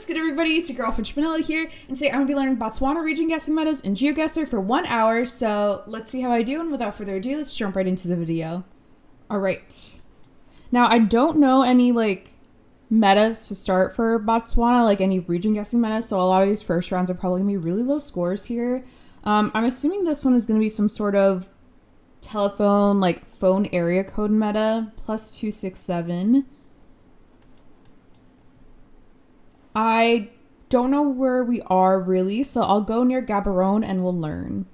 good, everybody? It's your girlfriend Vanilla here, and today I'm going to be learning Botswana region guessing metas in Geoguessr for 1 hour, so let's see how I do, and without further ado, let's jump right into the video. Alright. Now, I don't know any, metas to start for Botswana, any region guessing metas, so a lot of these first rounds are probably going to be really low scores here. I'm assuming this one is going to be some sort of telephone, phone area code meta, plus 267. I don't know where we are really, so I'll go near Gaborone and we'll learn.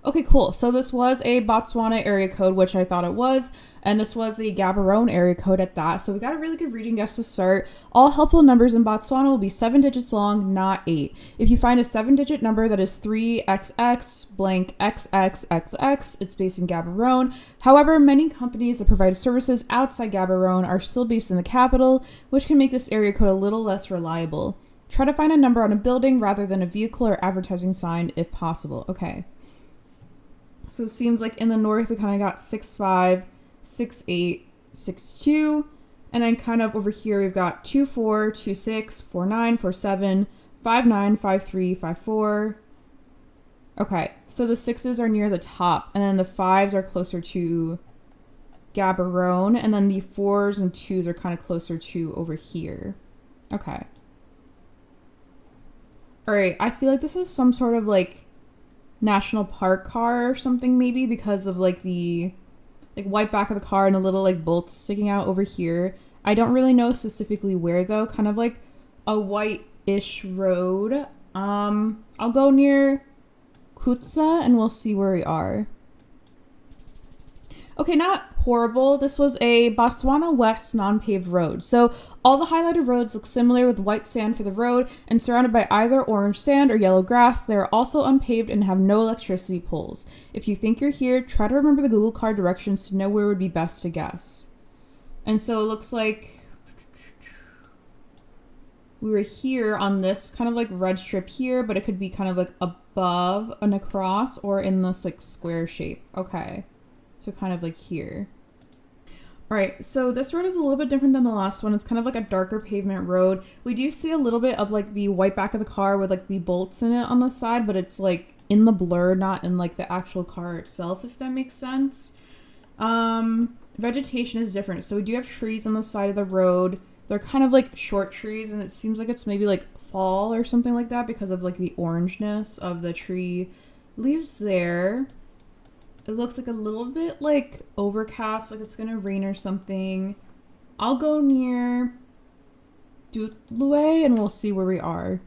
Okay, cool. So this was a Botswana area code, which I thought it was, and this was a Gaborone area code at that. So we got a really good region guess to start. All helpful numbers in Botswana will be 7 digits long, not 8. If you find a 7-digit number that is 3XX blank XXXX, it's based in Gaborone. However, many companies that provide services outside Gaborone are still based in the capital, which can make this area code a little less reliable. Try to find a number on a building rather than a vehicle or advertising sign if possible. Okay. So it seems like in the north, we kind of got 65, 68, 62. And then kind of over here, we've got 24, 26, 49, 47, 59, 53, 54. Okay, so the 6s are near the top. And then the 5s are closer to Gaborone. And then the 4s and 2s are kind of closer to over here. Okay. All right, I feel like this is some sort of national park car or something, maybe, because of the white back of the car and a little bolts sticking out over here. I don't really know specifically where though, kind of a white-ish road. I'll go near Kutsa and we'll see where we are. Okay, not horrible. This was a Botswana West non-paved road. So all the highlighted roads look similar with white sand for the road and surrounded by either orange sand or yellow grass. They are also unpaved and have no electricity poles. If you think you're here, try to remember the Google card directions to know where would be best to guess. And so it looks like we were here on this kind of red strip here, but it could be kind of above and across or in this square shape. Okay. So kind of here. All right, so this road is a little bit different than the last one. It's kind of a darker pavement road. We do see a little bit of the white back of the car with the bolts in it on the side, but it's in the blur, not in the actual car itself, if that makes sense. Vegetation is different. So we do have trees on the side of the road. They're kind of short trees, and it seems like it's maybe fall or something like that because of the orangeness of the tree leaves there. It looks a little bit overcast, it's gonna rain or something. I'll go near Dutlue and we'll see where we are.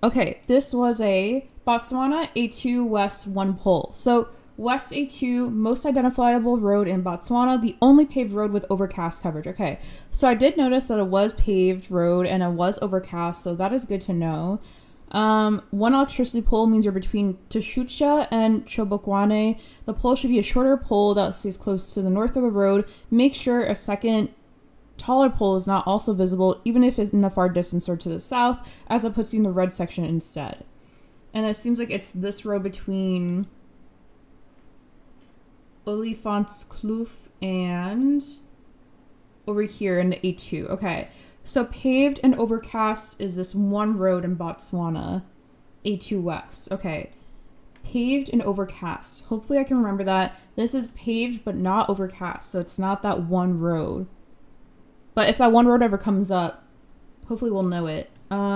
Okay, this was a Botswana A2 West 1 pole. So West A2, most identifiable road in Botswana, the only paved road with overcast coverage. Okay, so I did notice that it was paved road and it was overcast, so that is good to know. 1 electricity pole means you're between Tashucha and Chobokwane. The pole should be a shorter pole that stays close to the north of the road. Make sure a second taller pole is not also visible, even if it's in the far distance or to the south, as it puts you in the red section instead. And it seems like it's this road between Olifantskloof and over here in the A2. Okay. So paved and overcast is this one road in Botswana, A2 West. Okay, paved and overcast. Hopefully I can remember that. This is paved but not overcast, so it's not that one road. But if that one road ever comes up, hopefully we'll know it. A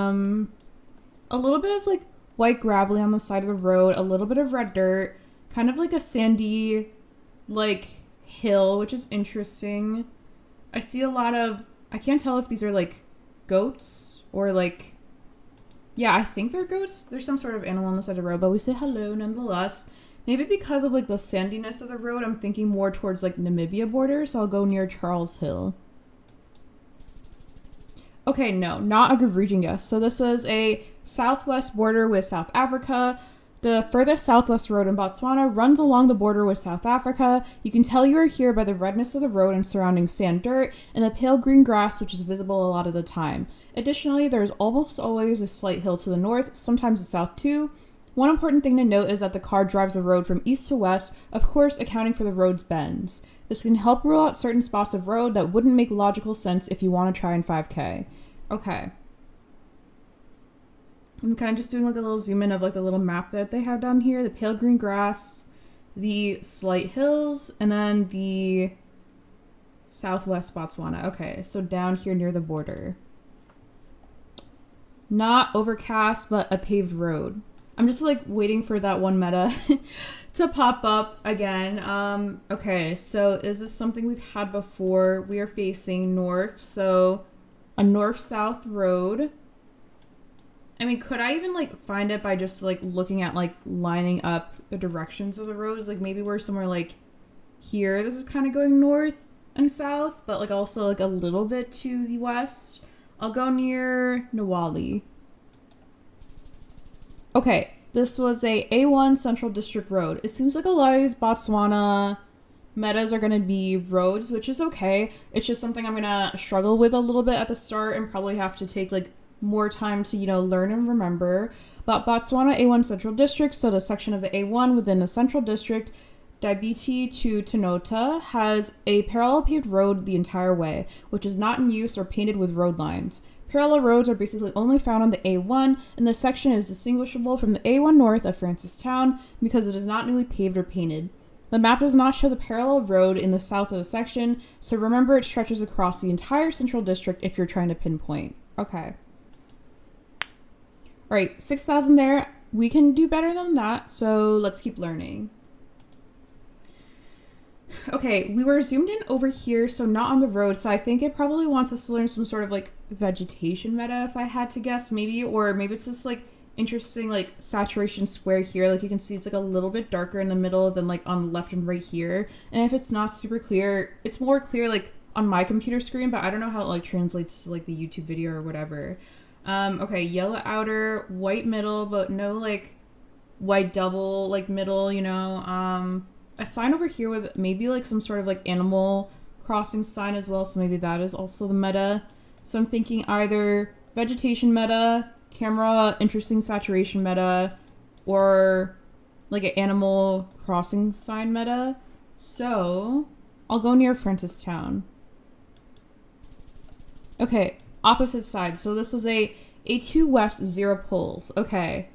little bit of white gravelly on the side of the road, a little bit of red dirt, kind of a sandy hill, which is interesting. I see a lot of, I can't tell if these are goats or yeah, I think they're goats. There's some sort of animal on the side of the road, but we say hello nonetheless. Maybe because of the sandiness of the road, I'm thinking more towards Namibia border, so I'll go near Charles Hill. Okay, no, not a good region guess. So this was a southwest border with South Africa. The furthest southwest road in Botswana runs along the border with South Africa. You can tell you are here by the redness of the road and surrounding sand dirt and the pale green grass, which is visible a lot of the time. Additionally, there is almost always a slight hill to the north, sometimes the south too. One important thing to note is that the car drives the road from east to west, of course accounting for the road's bends. This can help rule out certain spots of road that wouldn't make logical sense if you want to try in 5K. Okay. I'm kind of just doing like a little zoom in of like the little map that they have down here. The pale green grass, the slight hills, and then the southwest Botswana. Okay, so down here near the border. Not overcast, but a paved road. I'm just like waiting for that one meta to pop up again. Okay, so is this something we've had before? We are facing north, so a north-south road. I mean, could I even like find it by just like looking at like lining up the directions of the roads? Like maybe we're somewhere like here. This is kind of going north and south, but like also like a little bit to the west. I'll go near Nawali. Okay, this was a A1 Central District Road. It seems like a lot of these Botswana metas are going to be roads, which is okay. It's just something I'm going to struggle with a little bit at the start and probably have to take like more time to, you know, learn and remember. But Botswana A1 Central District, so the section of the A1 within the Central District, Daibiti to Tenota, has a parallel paved road the entire way, which is not in use or painted with road lines. Parallel roads are basically only found on the A1, and this section is distinguishable from the A1 north of Francistown because it is not newly paved or painted. The map does not show the parallel road in the south of the section, so remember it stretches across the entire Central District if you're trying to pinpoint. Okay. Alright, 6,000 there. We can do better than that, so let's keep learning. Okay, we were zoomed in over here, so not on the road, so I think it probably wants us to learn some sort of like vegetation meta, if I had to guess, maybe, or maybe it's this like interesting like saturation square here. Like you can see it's like a little bit darker in the middle than like on the left and right here, and if it's not super clear, it's more clear like on my computer screen, but I don't know how it like translates to like the YouTube video or whatever. Okay, yellow outer, white middle, but no like white double like middle, you know. A sign over here with maybe like some sort of like animal crossing sign as well, so maybe that is also the meta. So I'm thinking either vegetation meta, camera interesting saturation meta, or like an animal crossing sign meta. So I'll go near Francistown. Okay, opposite side. So this was a A2 West 0 poles. Okay.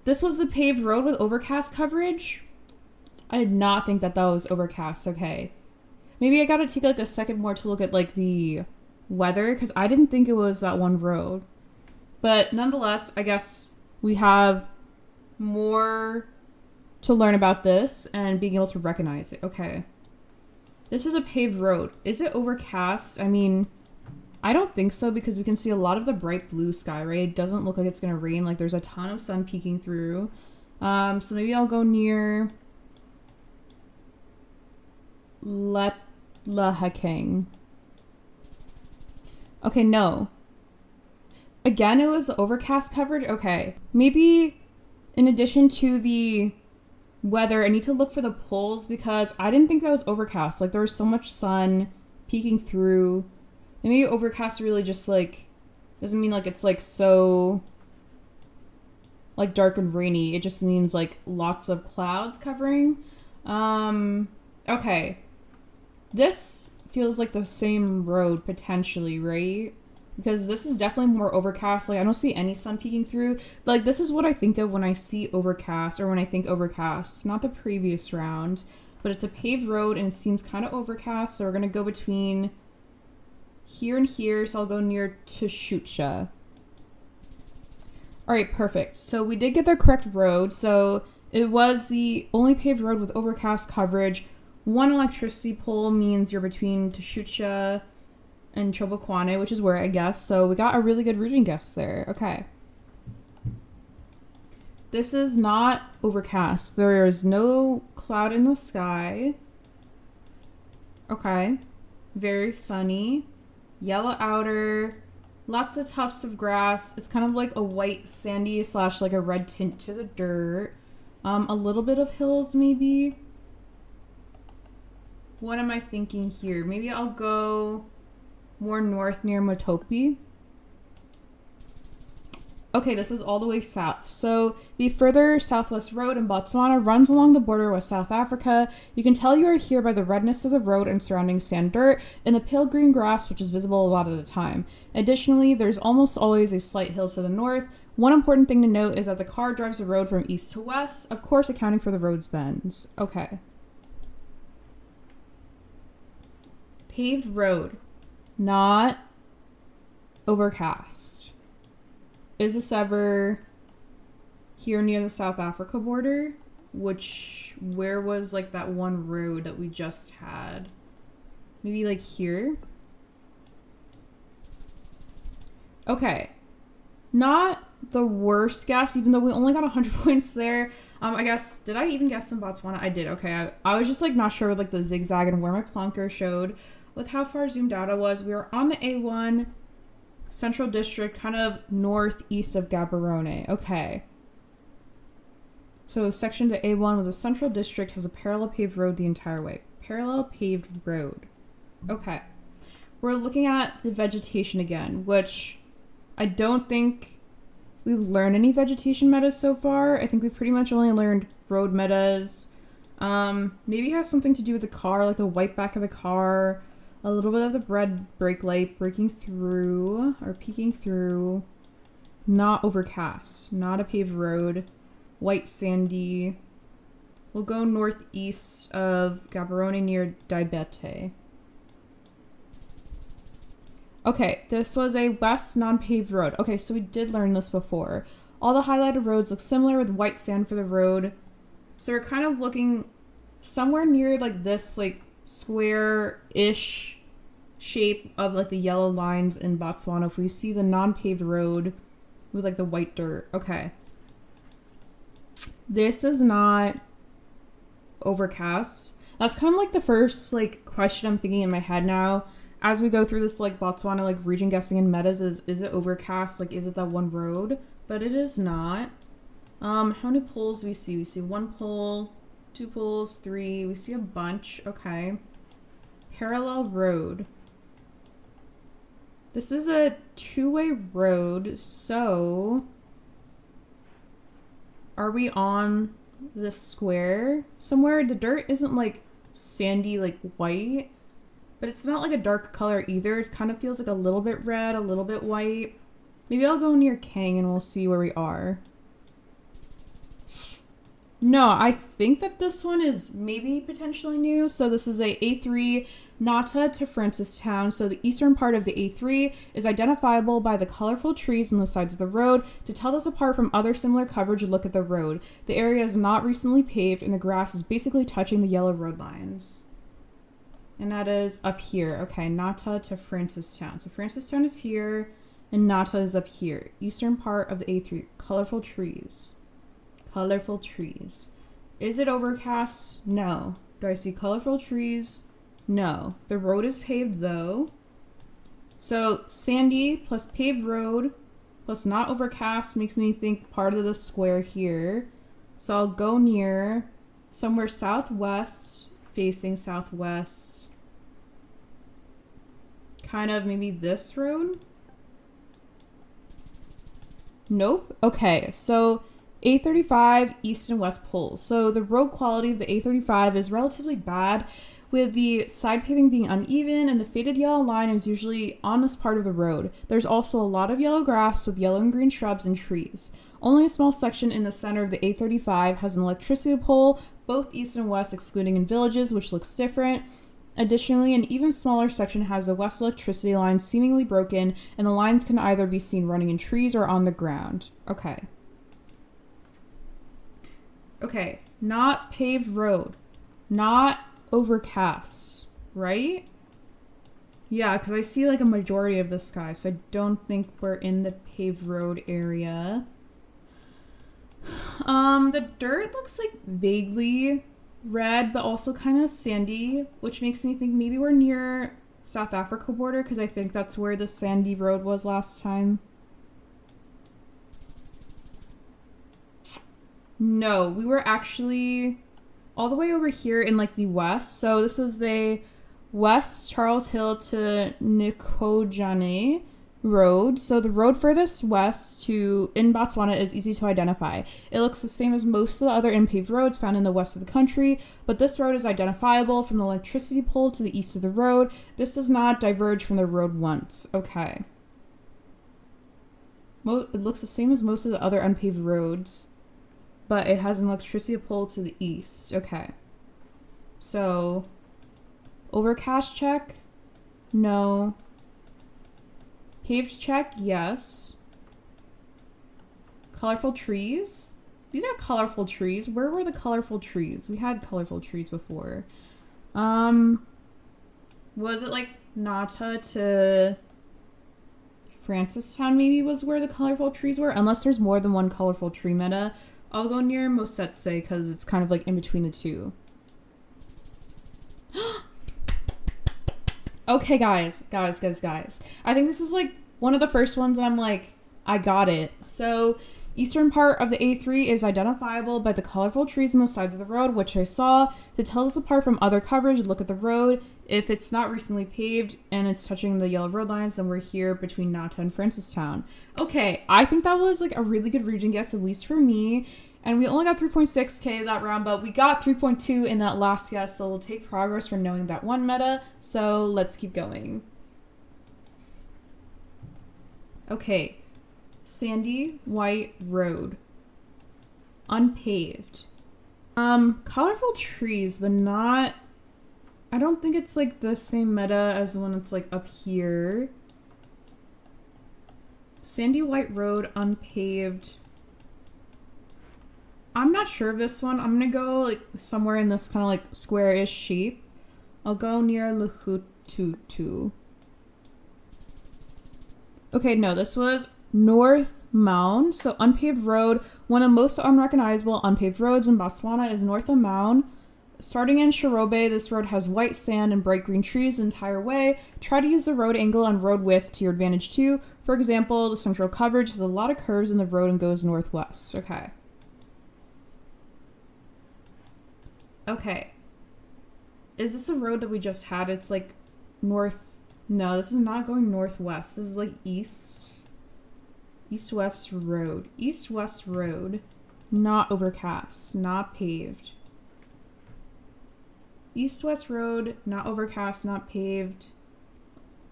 This was the paved road with overcast coverage. I did not think that was overcast. Okay. Maybe I gotta take like a second more to look at like the weather because I didn't think it was that one road. But nonetheless, I guess we have more to learn about this and being able to recognize it. Okay. This is a paved road. Is it overcast? I mean, I don't think so because we can see a lot of the bright blue sky, right? It doesn't look like it's gonna rain. Like there's a ton of sun peeking through. So maybe I'll go near Lahakeng. Okay, no. Again, it was the overcast coverage. Okay. Maybe in addition to the weather, I need to look for the poles because I didn't think that was overcast. Like there was so much sun peeking through. And maybe overcast really just like doesn't mean like it's like so like dark and rainy. It just means like lots of clouds covering. Okay. This feels like the same road potentially, right? Because this is definitely more overcast. Like I don't see any sun peeking through. Like this is what I think of when I see overcast or when I think overcast. Not the previous round, but it's a paved road and it seems kind of overcast. So we're going to go between here and here. So I'll go near Teshutsha. All right, perfect. So we did get the correct road. So it was the only paved road with overcast coverage. One electricity pole means you're between Teshutsha and Chobokwane, which is where I guess. So we got a really good region guess there. Okay. This is not overcast. There is no cloud in the sky. Okay. Very sunny. Yellow outer. Lots of tufts of grass. It's kind of like a white sandy / like a red tint to the dirt. A little bit of hills maybe. What am I thinking here? Maybe I'll go more north near Motopi. Okay, this was all the way south. So the further southwest road in Botswana runs along the border with South Africa. You can tell you are here by the redness of the road and surrounding sand dirt and the pale green grass, which is visible a lot of the time. Additionally, there's almost always a slight hill to the north. One important thing to note is that the car drives the road from east to west, of course accounting for the road's bends. Okay. Paved road, not overcast. Is this ever here near the South Africa border? Where was like that one road that we just had? Maybe like here? Okay. Not the worst guess, even though we only got 100 points there. I guess, did I even guess in Botswana? I did, okay. I was just like not sure with like the zigzag and where my plonker showed with how far zoomed out I was. We were on the A1 Central District, kind of northeast of Gaborone. Okay. So section to A1 with the Central District has a parallel paved road the entire way. Parallel paved road. Okay. We're looking at the vegetation again, which I don't think we've learned any vegetation metas so far. I think we've pretty much only learned road metas. Maybe it has something to do with the car, like the white back of the car. A little bit of the red brake light breaking through or peeking through. Not overcast. Not a paved road. White sandy. We'll go northeast of Gaborone near Dibete. Okay, this was a west non-paved road. Okay, so we did learn this before. All the highlighted roads look similar with white sand for the road. So we're kind of looking somewhere near like this like square-ish shape of like the yellow lines in Botswana if we see the non-paved road with like the white dirt. Okay. This is not overcast. That's kind of like the first like question I'm thinking in my head now as we go through this like Botswana like region guessing and metas is it overcast? Like is it that one road? But it is not. How many poles do we see? We see one pole, two poles, three. We see a bunch. Okay. Parallel road. This is a two-way road, so are we on the square somewhere? The dirt isn't like sandy, like white, but it's not like a dark color either. It kind of feels like a little bit red, a little bit white. Maybe I'll go near Kang and we'll see where we are. No, I think that this one is maybe potentially new. So this is a A3 Nata to Francistown. So the eastern part of the A3 is identifiable by the colorful trees on the sides of the road. To tell this apart from other similar coverage, look at the road. The area is not recently paved and the grass is basically touching the yellow road lines. And that is up here. Okay, Nata to Francistown. So Francistown is here and Nata is up here. Eastern part of the A3. Colorful trees. Colorful trees. Is it overcast? No. Do I see colorful trees? No. The road is paved though. So sandy plus paved road plus not overcast makes me think part of the square here. So I'll go near somewhere southwest, facing southwest. Kind of maybe this road? Nope. Okay, so A35 east and west poles. So the road quality of the A35 is relatively bad, with the side paving being uneven and the faded yellow line is usually on this part of the road. There's also a lot of yellow grass with yellow and green shrubs and trees. Only a small section in the center of the A35 has an electricity pole, both east and west excluding in villages, which looks different. Additionally, an even smaller section has a west electricity line seemingly broken, and the lines can either be seen running in trees or on the ground. Okay. Okay, not paved road. Not overcast, right? Yeah, because I see like a majority of the sky, so I don't think we're in the paved road area. The dirt looks like vaguely red, but also kind of sandy, which makes me think maybe we're near South Africa border, because I think that's where the sandy road was last time. No, we were actually all the way over here in like the west. So this was the West Charles Hill to Nikojane road. So the road furthest west to in Botswana is easy to identify. It looks the same as most of the other unpaved roads found in the west of the country, but this road is identifiable from the electricity pole to the east of the road. This does not diverge from the road once. Okay. It looks the same as most of the other unpaved roads, but it has an electricity pole to the east. Okay. So, overcast check? No. Paved check? Yes. Colorful trees? These are colorful trees. Where were the colorful trees? We had colorful trees before. Was it like Nata to Francistown maybe was where the colorful trees were? Unless there's more than one colorful tree meta. I'll go near Mosetse because it's kind of like in between the two. Okay, guys. I think this is like one of the first ones I'm like, I got it. So, eastern part of the A3 is identifiable by the colorful trees on the sides of the road, which I saw. To tell this apart from other coverage, look at the road. If it's not recently paved and it's touching the yellow road lines, then we're here between Nata and Francistown. Okay, I think that was like a really good region guess, at least for me. And we only got 3.6k that round, but we got 3.2 in that last guess, so we'll take progress from knowing that one meta. So let's keep going. Okay, sandy white road, unpaved. Colorful trees, but not. I don't think it's like the same meta as when it's like up here. Sandy white road, unpaved. I'm not sure of this one. I'm gonna go like somewhere in this kind of like square-ish shape. I'll go near Luhututu. Okay, no, this was North Mound. So unpaved road. One of the most unrecognizable unpaved roads in Botswana is North of Mound. Starting in Sharobe, this road has white sand and bright green trees the entire way. Try to use the road angle and road width to your advantage too. For example, the central coverage has a lot of curves in the road and goes northwest. Okay. Okay. Is this the road that we just had? It's like north. No, this is not going northwest. This is like east. East-west road. East-west road. Not overcast. Not paved. East-west road. Not overcast. Not paved.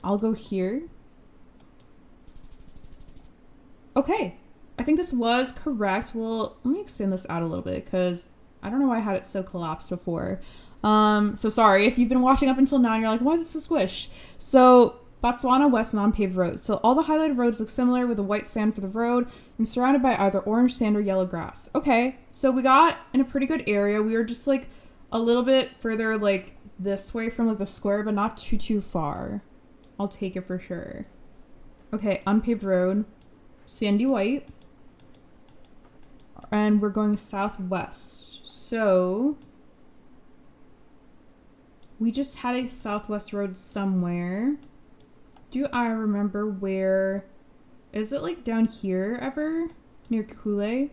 I'll go here. Okay. I think this was correct. Well, let me expand this out a little bit because I don't know why I had it so collapsed before. So sorry if you've been watching up until now and you're like, why is this so squished? So Botswana West non-paved road. So all the highlighted roads look similar with the white sand for the road and surrounded by either orange sand or yellow grass. Okay, so we got in a pretty good area. We were just like a little bit further like this way from like the square, but not too far. I'll take it for sure. Okay, unpaved road, sandy white, and we're going southwest. So we just had a southwest road somewhere. Do I remember where? Is it like down here ever? Near Kule?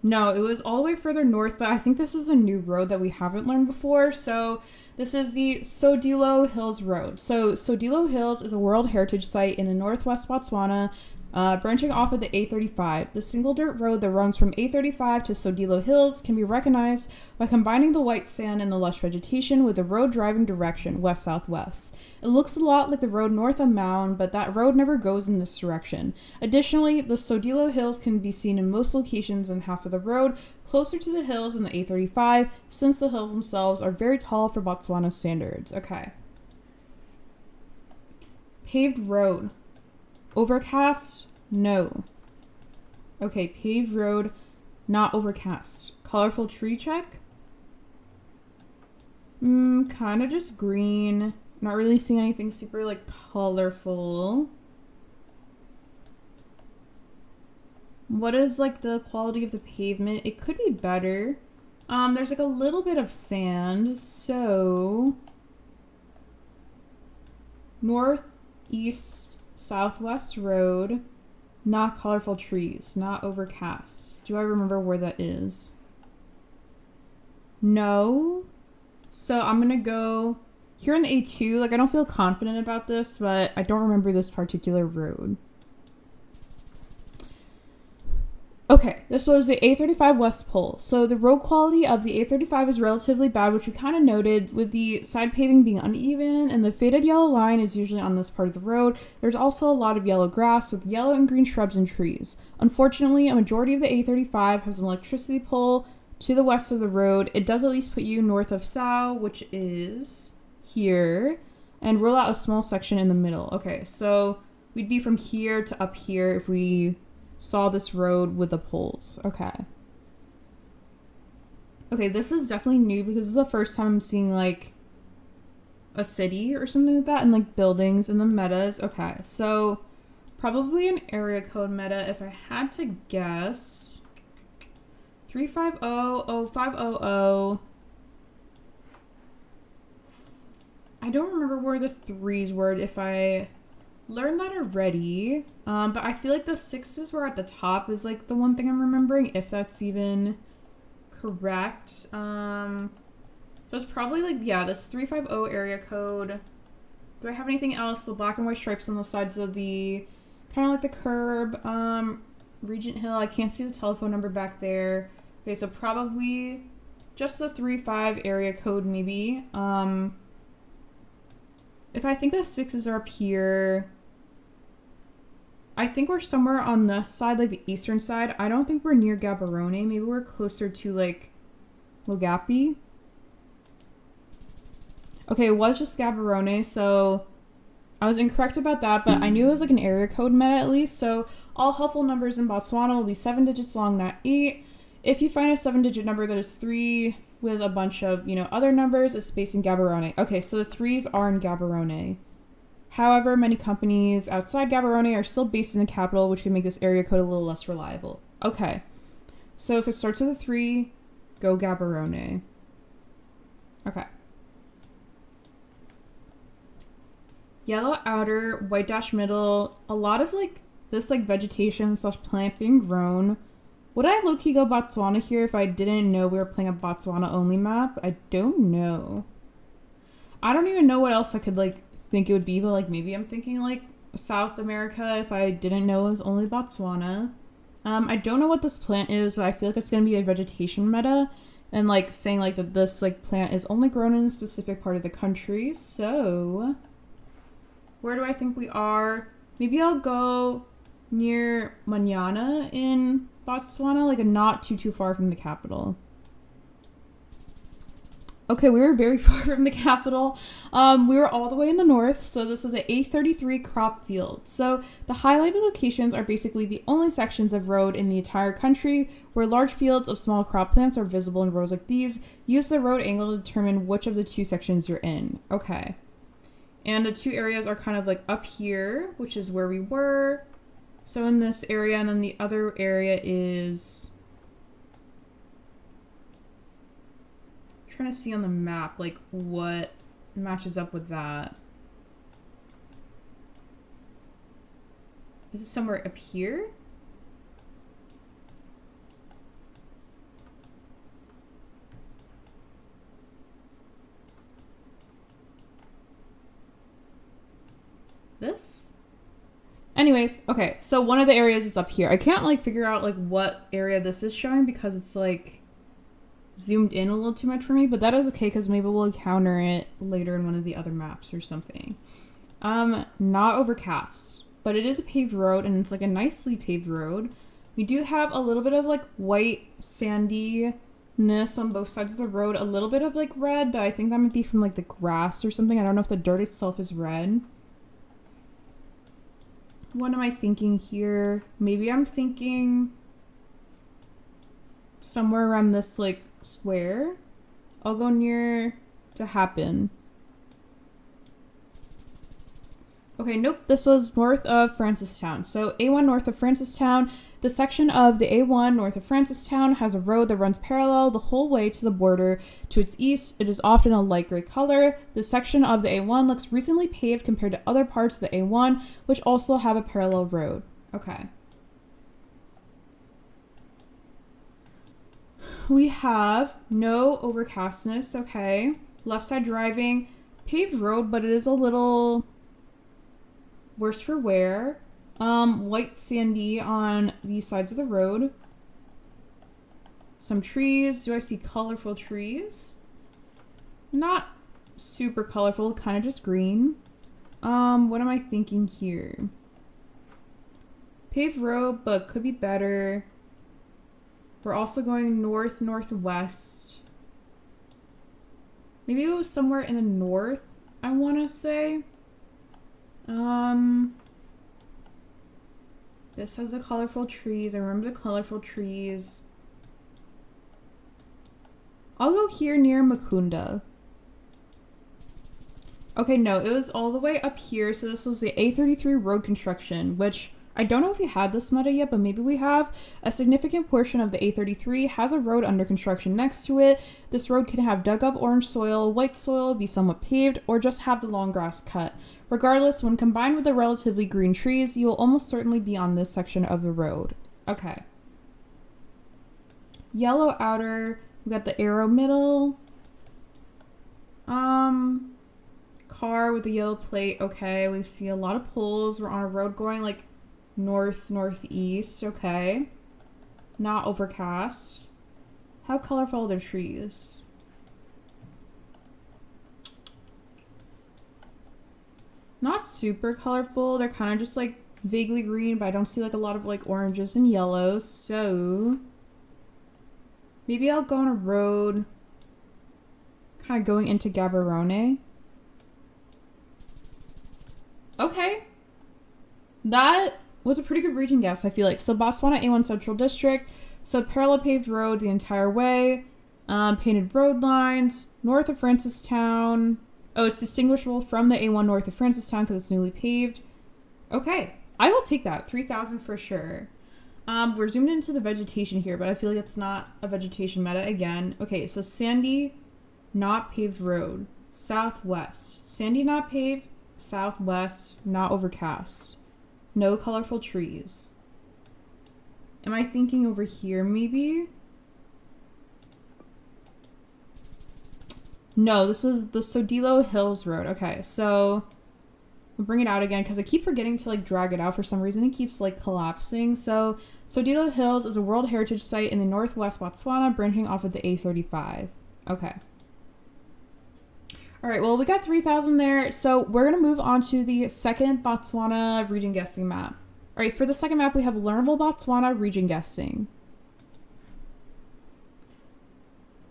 No, it was all the way further north, but I think this is a new road that we haven't learned before. So this is the Sodilo Hills Road. So Sodilo Hills is a World Heritage Site in the northwest Botswana, branching off of the A35. The single dirt road that runs from A35 to Sodilo Hills can be recognized by combining the white sand and the lush vegetation with the road driving direction, west-southwest. It looks a lot like the road north of Mound, but that road never goes in this direction. Additionally, the Sodilo Hills can be seen in most locations in half of the road, closer to the hills in the A35, since the hills themselves are very tall for Botswana standards. Okay. Paved road. Overcast? No. Okay, paved road, not overcast. Colorful tree check? Kind of just green. Not really seeing anything super, like, colorful. What is, like, the quality of the pavement? It could be better. There's, like, a little bit of sand, so northeast southwest road, not colorful trees, not overcast. Do I remember where that is? No. So I'm gonna go here in the A2, like I don't feel confident about this, but I don't remember this particular road. Okay, this was the A35 West Pole. So the road quality of the A35 is relatively bad, which we kind of noted, with the side paving being uneven, and the faded yellow line is usually on this part of the road. There's also a lot of yellow grass with yellow and green shrubs and trees. Unfortunately, a majority of the A35 has an electricity pole to the west of the road. It does at least put you north of Sao, which is here, and rule out a small section in the middle. Okay, so we'd be from here to up here if we saw this road with the poles. Okay, this is definitely new because this is the first time I'm seeing like a city or something like that, and like buildings and the metas. Okay, so probably an area code meta if I had to guess. 3500500. I don't remember where the threes were, if I learned that already. But I feel like the sixes were at the top is like the one thing I'm remembering, if that's even correct. So it's probably like, yeah, this 350 area code. Do I have anything else? The black and white stripes on the sides of the, kind of like the curb. Regent Hill, I can't see the telephone number back there. Okay, so probably just the 35 area code maybe. If I think the sixes are up here, I think we're somewhere on this side, like the eastern side. I don't think we're near Gaborone. Maybe we're closer to like Logapi. Okay, it was just Gaborone, so I was incorrect about that, but I knew it was like an area code meta at least. So all helpful numbers in Botswana will be 7 digits long, not 8. If you find a 7-digit number that is 3 with a bunch of, other numbers, it's based in Gaborone. Okay, so the 3s are in Gaborone. However, many companies outside Gaborone are still based in the capital, which can make this area code a little less reliable. Okay, so if it starts with a 3, go Gaborone. Okay. Yellow outer, white dash middle, a lot of like this like vegetation / plant being grown. Would I low-key go Botswana here if I didn't know we were playing a Botswana only map? I don't know. I don't even know what else I could like think it would be, but like maybe I'm thinking like South America if I didn't know it was only Botswana. I don't know what this plant is, but I feel like it's gonna be a vegetation meta, and like saying like that this like plant is only grown in a specific part of the country. So where do I think we are? Maybe I'll go near Manana in Botswana, like not too far from the capital. Okay, we were very far from the capital. We were all the way in the north, so this was an A33 crop field. So the highlighted locations are basically the only sections of road in the entire country where large fields of small crop plants are visible in rows like these. Use the road angle to determine which of the 2 sections you're in. Okay. And the 2 areas are kind of like up here, which is where we were. So in this area, and then the other area is, I'm trying to see on the map like what matches up with that. Is it somewhere up here? This? Anyways, okay, so one of the areas is up here. I can't like figure out like what area this is showing because it's like zoomed in a little too much for me, but that is okay because maybe we'll encounter it later in one of the other maps or something. Not overcast, but it is a paved road, and it's like a nicely paved road. We do have a little bit of like white sandiness on both sides of the road, a little bit of like red, but I think that might be from like the grass or something. I don't know if the dirt itself is red. What am I thinking here? Maybe I'm thinking somewhere around this like square. I'll go near to happen. Okay, nope, this was north of Francistown. So A1 north of Francistown. The section of the A1 north of Francistown has a road that runs parallel the whole way to the border. To its east, it is often a light gray color. The section of the A1 looks recently paved compared to other parts of the A1, which also have a parallel road. Okay. We have no overcastness, okay. Left side driving, paved road, but it is a little worse for wear. White sandy on the sides of the road. Some trees. Do I see colorful trees? Not super colorful, kind of just green. What am I thinking here? Paved road, but could be better. We're also going northwest. Maybe it was somewhere in the north, I want to say. This has the colorful trees. I remember the colorful trees. I'll go here near Mukunda. Okay, no, it was all the way up here. So this was the A33 road construction, which I don't know if we had this meta yet, but maybe we have. A significant portion of the A33 has a road under construction next to it. This road can have dug up orange soil, white soil, be somewhat paved, or just have the long grass cut. Regardless, when combined with the relatively green trees, you will almost certainly be on this section of the road. Okay. Yellow outer, we got the arrow middle. Car with a yellow plate, okay. We see a lot of poles. We're on a road going like northeast, okay. Not overcast. How colorful are the trees? Not super colorful. They're kind of just like vaguely green, but I don't see like a lot of like oranges and yellows. So maybe I'll go on a road kind of going into Gaborone. Okay. That was a pretty good region guess, I feel like. So Botswana A1 Central District. So parallel paved road the entire way. Painted road lines. North of Francistown. Oh, it's distinguishable from the A1 north of Francistown because it's newly paved. Okay. I will take that. 3,000 for sure. We're zoomed into the vegetation here, but I feel like it's not a vegetation meta again. Okay, so sandy, not paved road. Southwest. Sandy, not paved. Southwest, not overcast. No colorful trees. Am I thinking over here maybe? No, this was the Sodilo Hills Road. Okay, so we'll bring it out again because I keep forgetting to like drag it out for some reason. It keeps like collapsing. So Sodilo Hills is a World Heritage Site in the northwest Botswana, branching off of the A35. Okay. All right, well, we got 3,000 there. So we're going to move on to the second Botswana region guessing map. All right, for the second map, we have Learnable Botswana region guessing.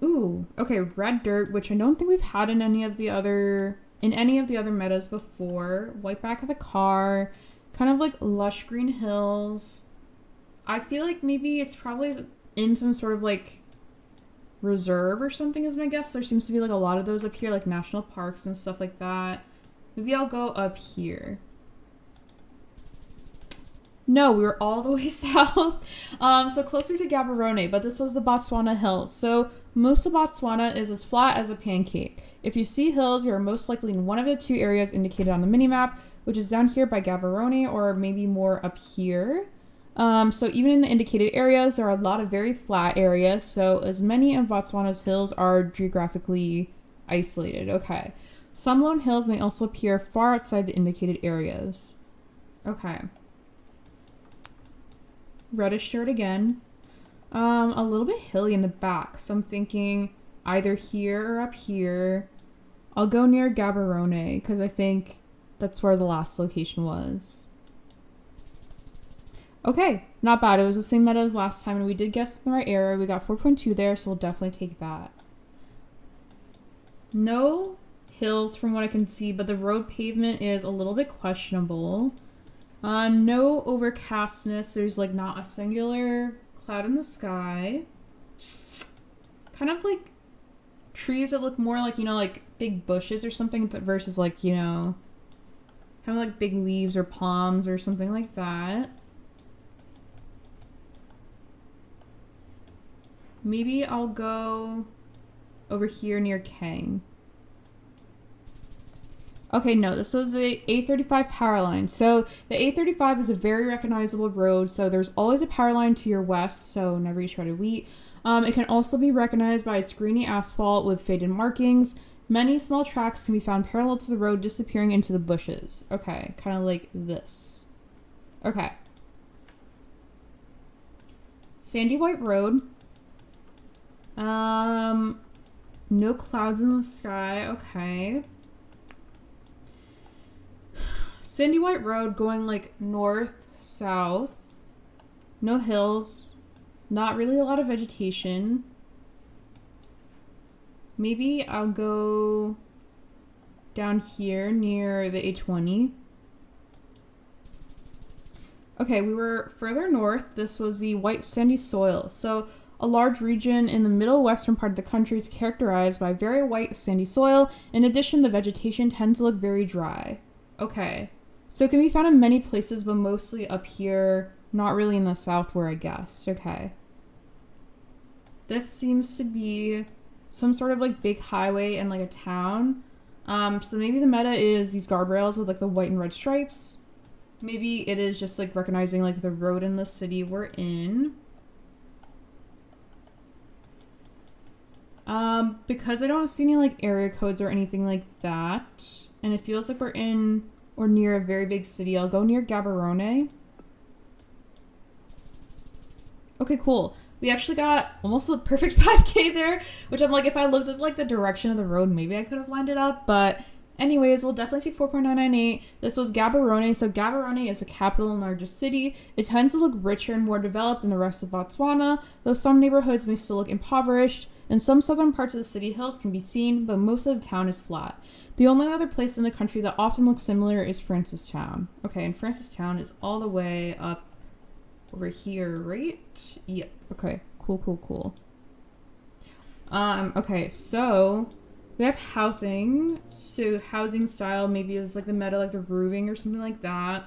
Ooh, okay, red dirt, which I don't think we've had in any of the other metas before. White back of the car, kind of like lush green hills. I feel like maybe it's probably in some sort of like reserve or something is my guess. There seems to be like a lot of those up here, like national parks and stuff like that. Maybe I'll go up here. No, we were all the way south. So closer to Gaborone, but this was the Botswana Hills. So most of Botswana is as flat as a pancake. If you see hills, you are most likely in one of the two areas indicated on the minimap, which is down here by Gaborone or maybe more up here. So even in the indicated areas, there are a lot of very flat areas. So as many of Botswana's hills are geographically isolated. Okay. Some lone hills may also appear far outside the indicated areas. Okay. Reddish dirt again. A little bit hilly in the back. So I'm thinking either here or up here. I'll go near Gaborone because I think that's where the last location was. Okay, not bad. It was the same meta as last time, and we did guess the right area. We got 4.2 there, so we'll definitely take that. No hills from what I can see, but the road pavement is a little bit questionable. No overcastness. There's like not a singular cloud in the sky. Kind of like trees that look more like, you know, like big bushes or something versus like, you know, kind of like big leaves or palms or something like that. Maybe I'll go over here near Kang. Okay, no, this was the A35 power line. So the A35 is a very recognizable road. So there's always a power line to your west. So never eat shredded wheat. It can also be recognized by its grainy asphalt with faded markings. Many small tracks can be found parallel to the road disappearing into the bushes. Okay, kind of like this. Okay. Sandy white road. No clouds in the sky. Okay. Sandy white road going like north, south. No hills. Not really a lot of vegetation. Maybe I'll go down here near the A20. Okay, we were further north. This was the white sandy soil. So a large region in the middle western part of the country is characterized by very white sandy soil. In addition, the vegetation tends to look very dry. Okay, so it can be found in many places, but mostly up here, not really in the south where I guessed. Okay. This seems to be some sort of like big highway and like a town. So maybe the meta is these guardrails with like the white and red stripes. Maybe it is just like recognizing like the road in the city we're in. Because I don't see any like area codes or anything like that, and it feels like we're in or near a very big city, I'll go near Gaborone. Okay, cool. We actually got almost a perfect 5K there, which I'm like, if I looked at like the direction of the road, maybe I could have lined it up. But anyways, we'll definitely take 4.998. This was Gaborone. So Gaborone is the capital and largest city. It tends to look richer and more developed than the rest of Botswana, though some neighborhoods may still look impoverished. And some southern parts of the city hills can be seen, but most of the town is flat. The only other place in the country that often looks similar is Francistown. Okay, and Francistown is all the way up over here, right? Yep. Okay. Cool. Okay, so we have housing. So housing style maybe is like the meta, like the roofing or something like that.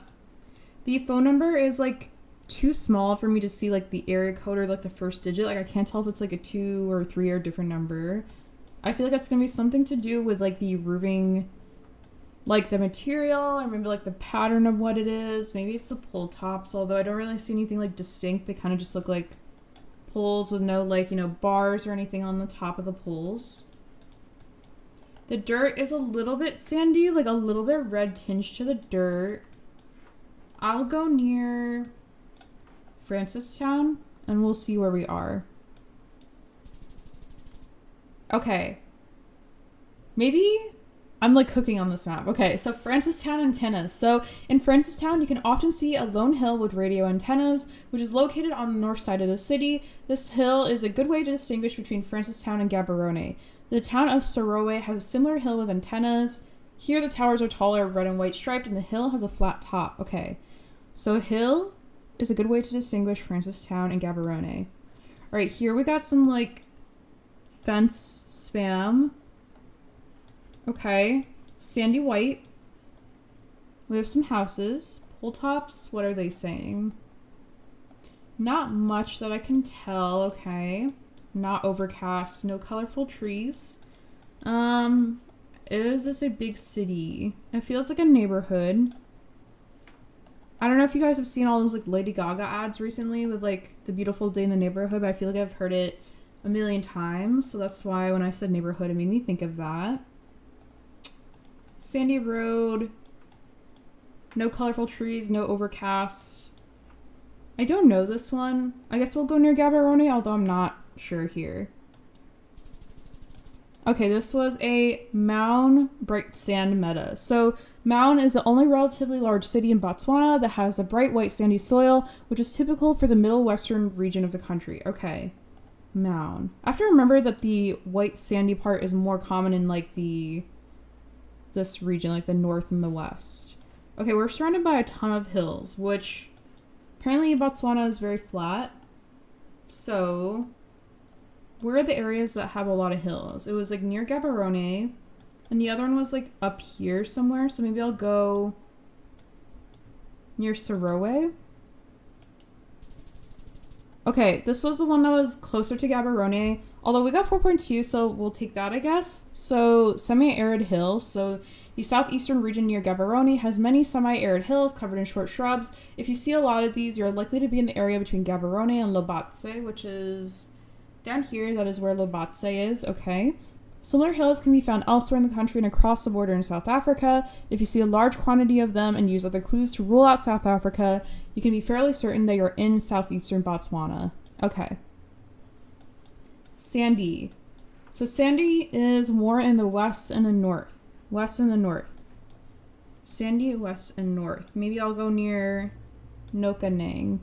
The phone number is like too small for me to see like the area code or like the first digit. Like I can't tell if it's like a 2 or 3 or a different number. I feel like it's gonna be something to do with like the roofing, like the material, or maybe like the pattern of what it is. Maybe it's the pole tops, although I don't really see anything like distinct. They kind of just look like poles with no like, you know, bars or anything on the top of the poles. The dirt is a little bit sandy, like a little bit red tinge to the dirt. I'll go near Francistown and we'll see where we are. Okay. Maybe I'm like cooking on this map. Okay, so Francistown antennas. So in Francistown, you can often see a lone hill with radio antennas, which is located on the north side of the city. This hill is a good way to distinguish between Francistown and Gaborone. The town of Sorowe has a similar hill with antennas. Here the towers are taller, red and white striped, and the hill has a flat top. Okay, so a hill is a good way to distinguish Francistown and Gaborone. All right, here we got some like fence spam. Okay, sandy white. We have some houses. Pole tops, what are they saying? Not much that I can tell, okay. Not overcast, no colorful trees. Is this a big city? It feels like a neighborhood. I don't know if you guys have seen all those like Lady Gaga ads recently with like the beautiful day in the neighborhood, but I feel like I've heard it a million times. So that's why when I said neighborhood, it made me think of that. Sandy road. No colorful trees, no overcast. I don't know this one. I guess we'll go near Gaborone, although I'm not sure here. Okay, this was a Maun bright sand meta. So Maun is the only relatively large city in Botswana that has a bright white sandy soil, which is typical for the middle western region of the country. Okay, Maun. I have to remember that the white sandy part is more common in like this region, like the north and the west. Okay, we're surrounded by a ton of hills, which apparently Botswana is very flat. So where are the areas that have a lot of hills? It was like near Gaborone, and the other one was like up here somewhere. So maybe I'll go near Sorowe. Okay, this was the one that was closer to Gaborone, although we got 4.2, so we'll take that, I guess. So semi-arid hills. So the southeastern region near Gaborone has many semi-arid hills covered in short shrubs. If you see a lot of these, you're likely to be in the area between Gaborone and Lobatse, which is down here. That is where Lobatse is. Okay. Similar hills can be found elsewhere in the country and across the border in South Africa. If you see a large quantity of them and use other clues to rule out South Africa, you can be fairly certain that you're in southeastern Botswana. Okay. Sandy. So sandy is more in the west and the north. West and the north. Sandy, west and north. Maybe I'll go near Nokanang.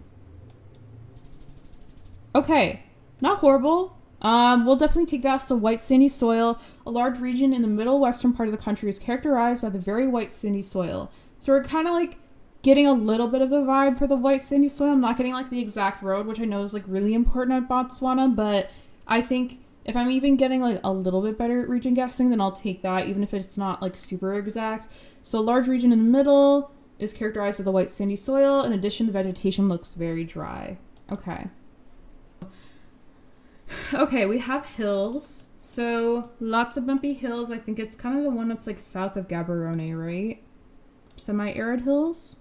Okay, not horrible. We'll definitely take that as the white sandy soil. A large region in the middle western part of the country is characterized by the very white sandy soil. So we're kind of like getting a little bit of the vibe for the white sandy soil. I'm not getting like the exact road, which I know is like really important at Botswana, but I think if I'm even getting like a little bit better at region guessing, then I'll take that, even if it's not like super exact. So a large region in the middle is characterized by the white sandy soil. In addition, the vegetation looks very dry. Okay. Okay, we have hills. So lots of bumpy hills. I think it's kind of the one that's like south of Gaborone, right? Semi-arid hills.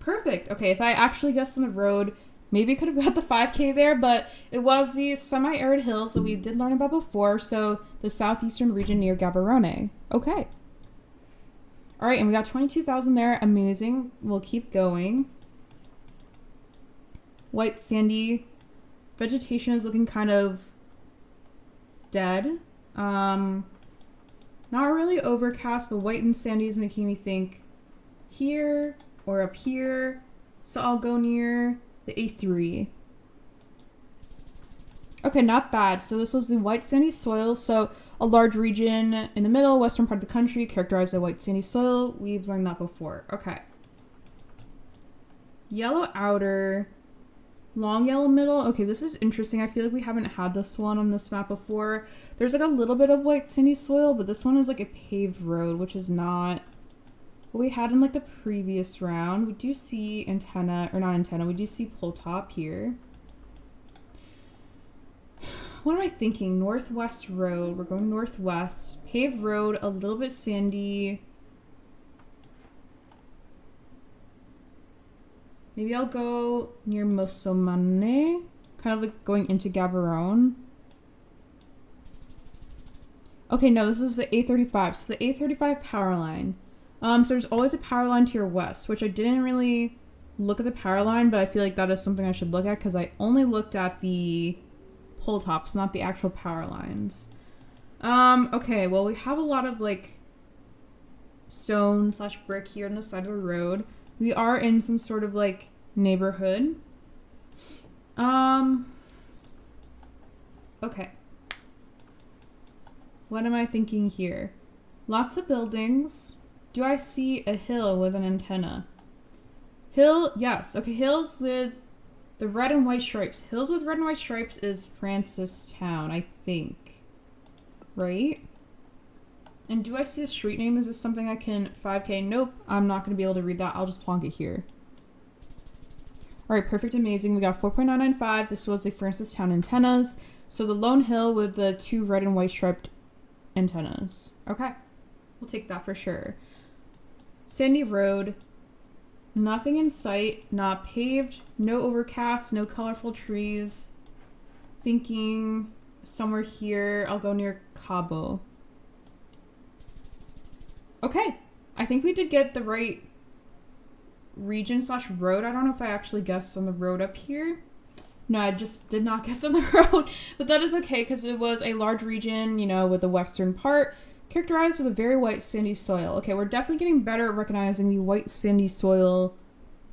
Perfect. Okay, if I actually guessed on the road, maybe could have got the 5K there, but it was the semi-arid hills that we did learn about before. So the southeastern region near Gaborone. Okay. All right, and we got 22,000 there. Amazing. We'll keep going. White sandy. Vegetation is looking kind of dead. Not really overcast, but white and sandy is making me think here or up here. So I'll go near the A3. Okay, not bad. So this was the white sandy soil. So a large region in the middle, western part of the country, characterized by white sandy soil. We've learned that before. Okay. Yellow outer. Long yellow middle. Okay, this is interesting. I feel like we haven't had this one on this map before. There's like a little bit of white sandy soil, but this one is like a paved road, which is not what we had in like the previous round. We do see antenna, or not antenna, we do see pole top here. What am I thinking? Northwest road. We're going northwest. Paved road, a little bit sandy. Maybe I'll go near Mosomane, kind of like going into Gaborone. Okay, no, this is the A35. So the A35 power line. So there's always a power line to your west, which I didn't really look at the power line, but I feel like that is something I should look at because I only looked at the pole tops, not the actual power lines. Okay, well, we have a lot of like stone / brick here on the side of the road. We are in some sort of like neighborhood. Okay. What am I thinking here? Lots of buildings. Do I see a hill with an antenna? Hill, yes. Okay, hills with the red and white stripes. Hills with red and white stripes is Francistown, I think. Right? And do I see a street name? Is this something I can 5K? Nope, I'm not going to be able to read that. I'll just plonk it here. All right, perfect, amazing. We got 4.995. This was the Francistown antennas. So the lone hill with the 2 red and white striped antennas. Okay, we'll take that for sure. Sandy road. Nothing in sight. Not paved. No overcast. No colorful trees. Thinking somewhere here. I'll go near Cabo. Okay, I think we did get the right region / road. I don't know if I actually guessed on the road up here. No, I just did not guess on the road, but that is okay because it was a large region, you know, with the western part, characterized with a very white sandy soil. Okay, we're definitely getting better at recognizing the white sandy soil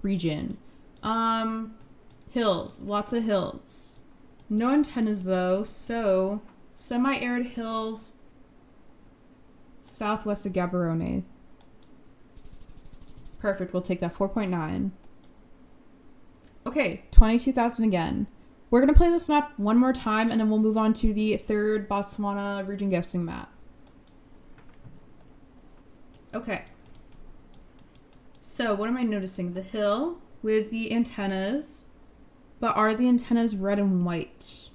region. Hills, lots of hills. No antennas though, so semi-arid hills southwest of Gaborone. Perfect, we'll take that 4.9. Okay, 22,000 again. We're gonna play this map one more time and then we'll move on to the third Botswana region guessing map. Okay. So what am I noticing? The hill with the antennas, but are the antennas red and white?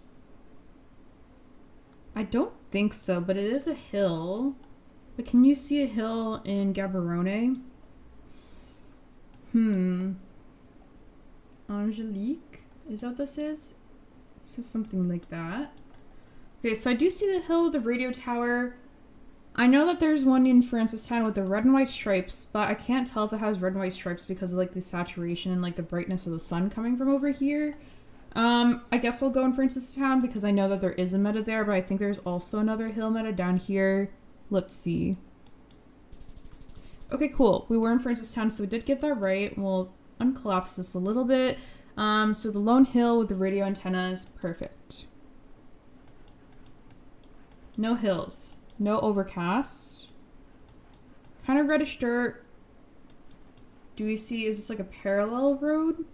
I don't think so, but it is a hill. But can you see a hill in Gaborone? Angelique? Is that what this is? This is something like that. Okay, so I do see the hill with the radio tower. I know that there's one in Francistown with the red and white stripes, but I can't tell if it has red and white stripes because of like the saturation and like the brightness of the sun coming from over here. I guess I'll go in Francistown because I know that there is a meta there, but I think there's also another hill meta down here. Let's see. Okay, cool. We were in Francistown, so we did get that right. We'll uncollapse this a little bit. So the lone hill with the radio antennas, perfect. No hills. No overcast. Kind of reddish dirt. Do we see, is this like a parallel road?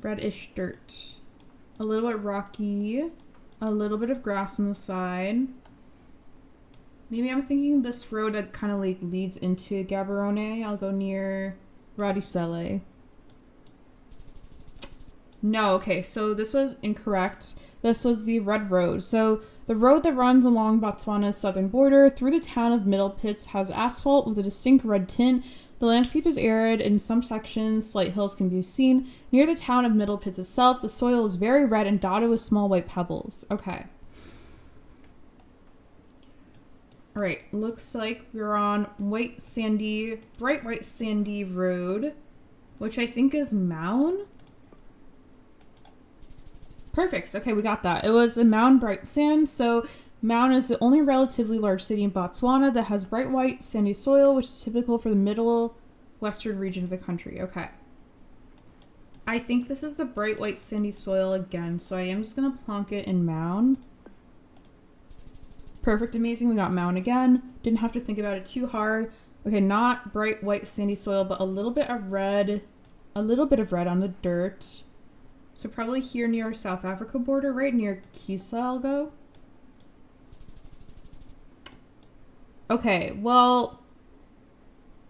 Reddish dirt. A little bit rocky. A little bit of grass on the side. Maybe I'm thinking this road that kind of like leads into Gaborone. I'll go near Radicelle. No, okay, so this was incorrect. This was the red road. So the road that runs along Botswana's southern border through the town of Middle Pits has asphalt with a distinct red tint. The landscape is arid. In some sections, slight hills can be seen. Near the town of Middle Pits itself, the soil is very red and dotted with small white pebbles. Okay. All right, looks like we're on white sandy, bright white sandy road, which I think is Mound. Perfect. Okay, we got that. It was a Mound bright sand. So Mound is the only relatively large city in Botswana that has bright white sandy soil, which is typical for the middle western region of the country. Okay. I think this is the bright white sandy soil again, so I am just going to plonk it in Mound. Perfect, amazing. We got Mound again. Didn't have to think about it too hard. Okay, not bright white sandy soil, but a little bit of red on the dirt. So probably here near our South Africa border, right near Kisa, I'll go. Okay, well,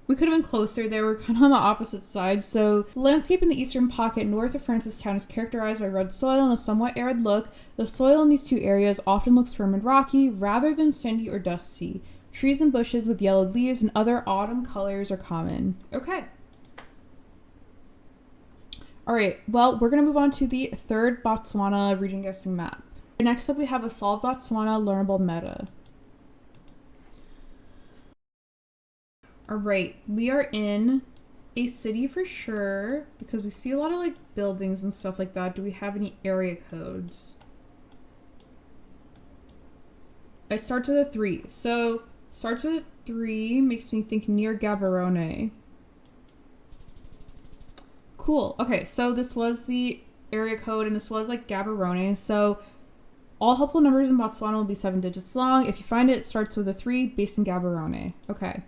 we could have been closer there. We're kind of on the opposite side. So the landscape in the eastern pocket north of Francistown is characterized by red soil and a somewhat arid look. The soil in these two areas often looks firm and rocky rather than sandy or dusty. Trees and bushes with yellowed leaves and other autumn colors are common. Okay. All right, well, we're going to move on to the third Botswana region guessing map. Next up, we have a Solve Botswana learnable meta. All right, we are in a city for sure because we see a lot of like buildings and stuff like that. Do we have any area codes? It starts with a 3. So starts with a 3 makes me think near Gaborone. Cool. Okay, so this was the area code and this was like Gaborone. So all helpful numbers in Botswana will be 7 digits long. If you find it, it starts with a 3 based in Gaborone. Okay.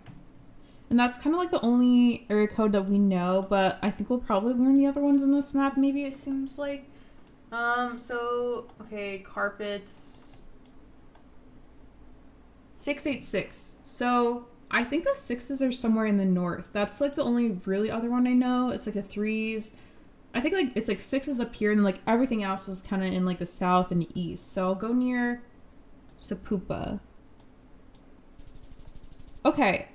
And that's kind of like the only area code that we know, but I think we'll probably learn the other ones in this map, maybe it seems like. Okay, carpets. 686. So I think the 6s are somewhere in the north. That's like the only really other one I know. It's like the 3s. I think like it's like 6s up here and then like everything else is kind of in like the south and the east. So I'll go near Sapupa. Okay.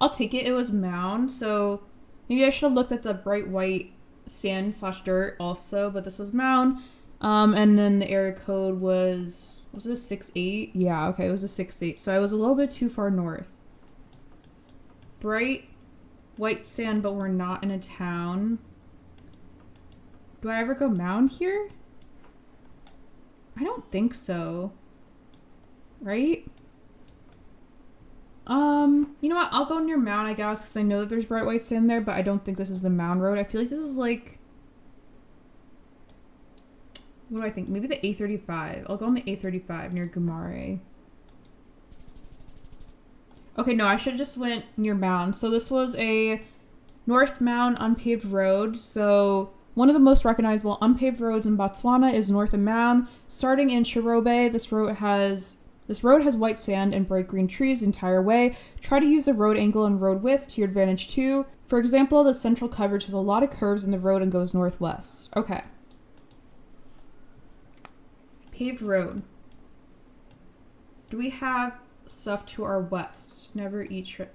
I'll take it. It was Mound, so maybe I should have looked at the bright white sand / dirt also, but this was Mound. And then the area code was it a 6-8? Yeah, okay, it was a 6-8. So I was a little bit too far north. Bright white sand, but we're not in a town. Do I ever go Mound here? I don't think so. Right? You know what? I'll go near Mound, I guess, because I know that there's bright white sand there, but I don't think this is the Mound Road. I feel like this is like... What do I think? Maybe the A35. I'll go on the A35 near Gumare. Okay, no, I should have just went near Mound. So this was a North Mound unpaved road. So one of the most recognizable unpaved roads in Botswana is north of Mound. Starting in Shirobe, this road has white sand and bright green trees the entire way. Try to use the road angle and road width to your advantage too. For example, the central coverage has a lot of curves in the road and goes northwest. Okay. Paved road. Do we have stuff to our west? Never eat trip.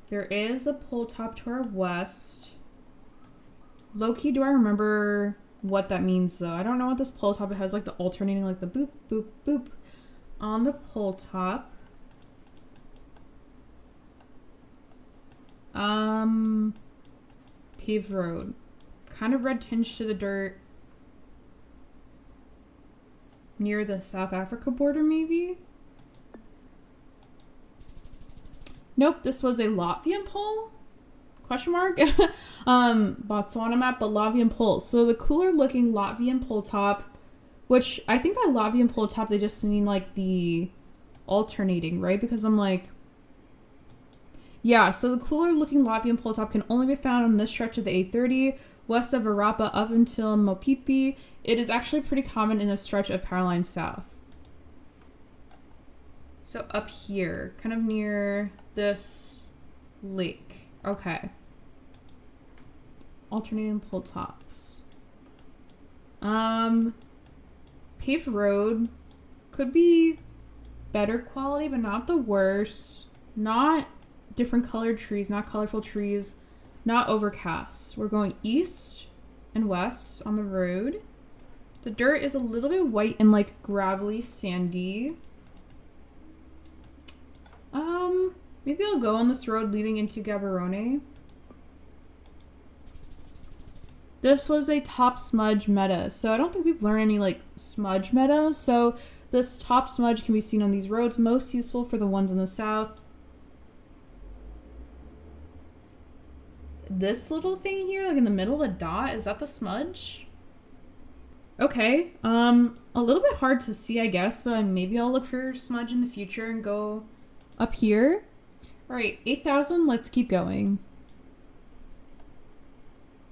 There is a pole top to our west. Low-key, do I remember what that means though. I don't know what this pole top, it has like the alternating like the boop, boop, boop on the pole top. Paved road. Kind of red tinge to the dirt. Near the South Africa border, maybe? Nope, this was a Latvian pole? Question mark? Botswana map, but Latvian pole. So the cooler looking Latvian pole top, which I think by Latvian pole top, they just mean like the alternating, right? Because I'm like, yeah, so the cooler looking Latvian pole top can only be found on this stretch of the A30, west of Arapa up until Mopipi. It is actually pretty common in the stretch of Power Line South. So up here, kind of near this lake. Okay. Alternating pole tops. Paved road could be better quality, but not the worst. Not different colored trees, not colorful trees, not overcast. We're going east and west on the road. The dirt is a little bit white and like gravelly, sandy. Maybe I'll go on this road leading into Gaborone. This was a top smudge meta, so I don't think we've learned any like smudge meta. So this top smudge can be seen on these roads, most useful for the ones in the south. This little thing here, like in the middle of the dot, is that the smudge? Okay, a little bit hard to see, I guess, but maybe I'll look for smudge in the future and go up here. All right, 8,000, let's keep going.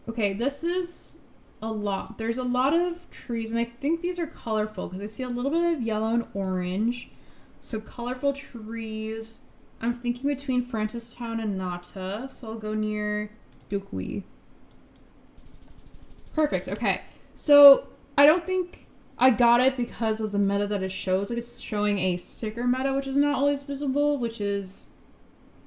Okay, this is a lot. There's a lot of trees, and I think these are colorful because I see a little bit of yellow and orange. So colorful trees. I'm thinking between Francistown and Nata, so I'll go near Dukwi. Perfect, okay. So I don't think I got it because of the meta that it shows. Like it's showing a sticker meta, which is not always visible, which is,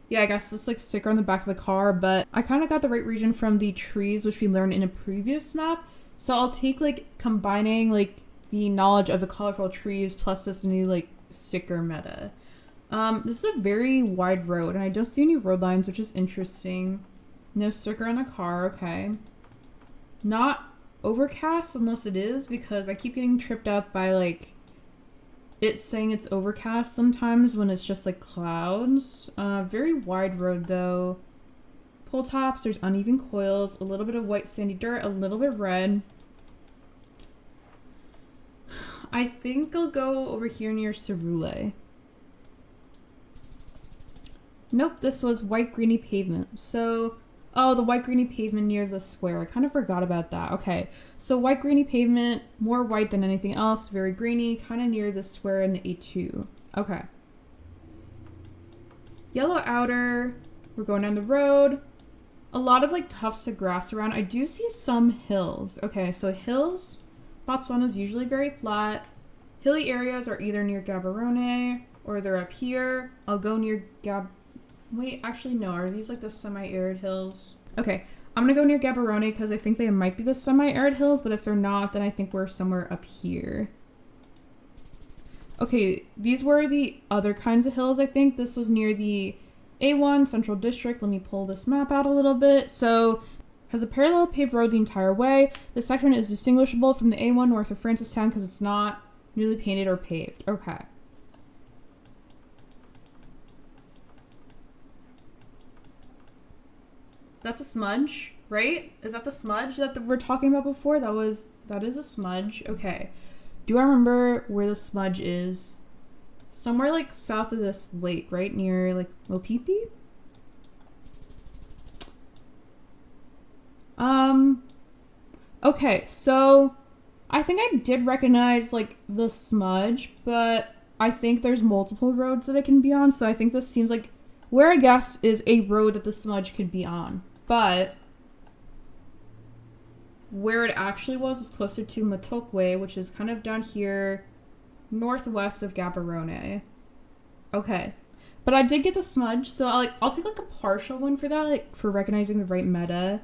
yeah, I guess this like sticker on the back of the car, but I kind of got the right region from the trees, which we learned in a previous map. So I'll take like combining like the knowledge of the colorful trees plus this new like sticker meta. This is a very wide road and I don't see any road lines, which is interesting. No sticker on the car, okay. Not overcast unless it is, because I keep getting tripped up by like it's saying it's overcast sometimes when it's just like clouds. Very wide road though. Pole tops, there's uneven coils, a little bit of white sandy dirt, a little bit red. I think I'll go over here near Cerule. Nope, this was white greeny pavement. So, oh, the white greeny pavement near the square. I kind of forgot about that. Okay, so white greeny pavement, more white than anything else, very greeny, kind of near the square in the A2. Okay. Yellow outer, we're going down the road. A lot of like tufts of grass around. I do see some hills. Okay, so hills, Botswana is usually very flat. Hilly areas are either near Gaborone or they're up here. I'll go near Wait, actually no, are these like the semi-arid hills? Okay, I'm gonna go near Gaborone because I think they might be the semi-arid hills, but if they're not, then I think we're somewhere up here. Okay, these were the other kinds of hills, I think. This was near the A1 Central District. Let me pull this map out a little bit. So, has a parallel paved road the entire way. This section is distinguishable from the A1 north of Francistown because it's not newly painted or paved. Okay. That's a smudge, right? Is that the smudge that we're talking about before? That is a smudge. Okay. Do I remember where the smudge is? Somewhere like south of this lake, right? Near like Mopipi? Okay, so I think I did recognize like the smudge, but I think there's multiple roads that it can be on. So I think this seems like where I guess is a road that the smudge could be on. But where it actually was closer to Matokwe, which is kind of down here northwest of Gaborone. Okay. But I did get the smudge, so I'll take like a partial one for that, like for recognizing the right meta.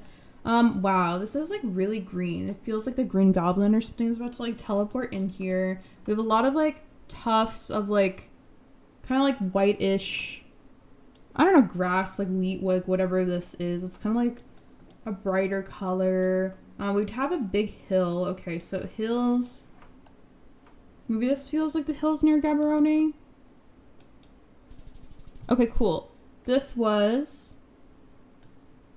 Wow, this is like really green. It feels like the Green Goblin or something is about to like teleport in here. We have a lot of like tufts of like kind of like whitish, I don't know, grass, like wheat, like whatever this is. It's kind of like a brighter color. We'd have a big hill. Okay, so hills. Maybe this feels like the hills near Gaborone. Okay, cool. This was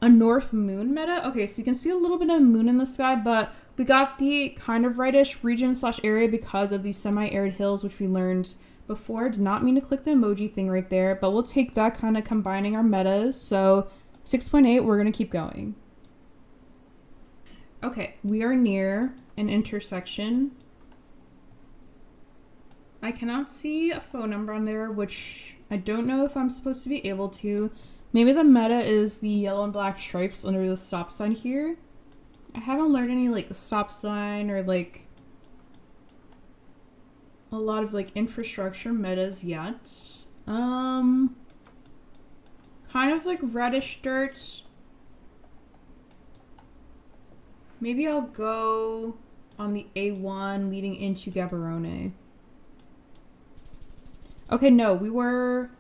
a North Moon meta. Okay, so you can see a little bit of moon in the sky, but we got the kind of rightish region slash area because of these semi-arid hills, which we learned before. Did not mean to click the emoji thing right there, but we'll take that, kind of combining our metas. So 6.8, we're gonna keep going. Okay, we are near an intersection. I cannot see a phone number on there, which I don't know if I'm supposed to be able to. Maybe the meta is the yellow and black stripes under the stop sign here. I haven't learned any like stop sign or like a lot of like infrastructure metas yet. Kind of like reddish dirt. Maybe I'll go on the A1 leading into Gaborone. Okay, no, we were